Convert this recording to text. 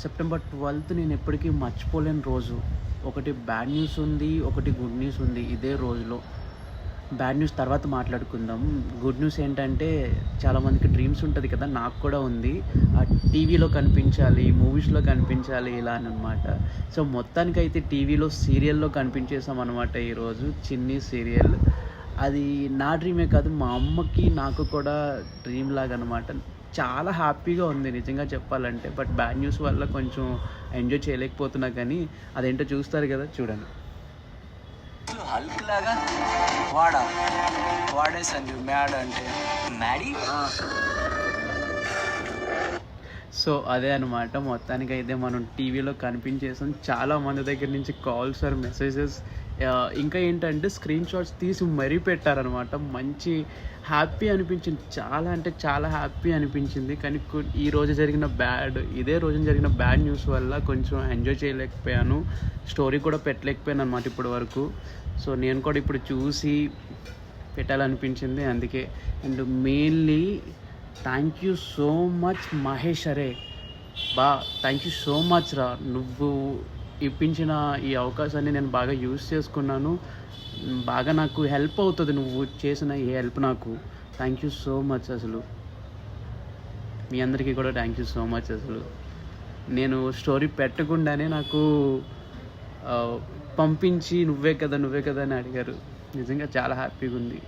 September 12థ్ నేను ఎప్పటికీ మర్చిపోలేని రోజు. ఒకటి బ్యాడ్ న్యూస్ ఉంది, ఒకటి గుడ్ న్యూస్ ఉంది ఇదే రోజులో. బ్యాడ్ న్యూస్ తర్వాత మాట్లాడుకుందాం. గుడ్ న్యూస్ ఏంటంటే చాలామందికి డ్రీమ్స్ ఉంటది కదా! నాకు కూడా ఉంది. టీవీలో కనిపించాలి, మూవీస్‌లో కనిపించాలి ఇలా అననమాట. సో, మొత్తానికైతే టీవీలో సీరియల్‌లో కనిపించేసామనమాట ఈరోజు 'చిన్ని' సీరియల్. అది నా డ్రీమే కాదు, మా అమ్మకి, నాకు కూడా డ్రీమ్ లాగనమాట. చాలా హ్యాపీగా ఉంది నిజంగా చెప్పాలంటే. బట్ బ్యాడ్ న్యూస్ వల్ల కొంచెం ఎంజాయ్ చేయలేకపోతున్నా కానీ, అదేంటో చూస్తారు కదా! చూడండి. హల్క్ లాగా వాడా వాడే సంజు మ్యాడ్ అంటే మ్యాడీ. సో, అదే అనమాట. మొత్తానికైతే మనం టీవీలో కనిపించేసాం. చాలా మంది దగ్గర నుంచి కాల్స్ ఆర్ మెసేజెస్, ఇంకా ఏంటంటే స్క్రీన్ షాట్స్ తీసి మరీ పెట్టారనమాట. మంచి హ్యాపీ అనిపించింది. చాలా అంటే చాలా హ్యాపీ అనిపించింది. కానీ ఇదే రోజున జరిగిన బ్యాడ్ న్యూస్ వల్ల కొంచెం ఎంజాయ్ చేయలేకపోయాను. స్టోరీ కూడా పెట్టలేకపోయాను అనమాట ఇప్పటి వరకు. సో, నేను కూడా ఇప్పుడు చూసి పెట్టాలనిపించింది అందుకే. And mainly thank you so much Mahesh అరే! థ్యాంక్ యూ సో మచ్ రా! నువ్వు ఇప్పించిన ఈ అవకాశాన్ని నేను బాగా యూజ్ చేసుకున్నాను. బాగా నాకు హెల్ప్ అవుతుంది నువ్వు చేసిన ఈ హెల్ప్ నాకు. థ్యాంక్ యూ సో మచ్ అసలు. మీ అందరికీ కూడా థ్యాంక్ యూ సో మచ్ అసలు. నేను స్టోరీ పెట్టకుండానే నాకు పంపించి నువ్వే కదా అని అడిగారు. నిజంగా చాలా హ్యాపీగా ఉంది.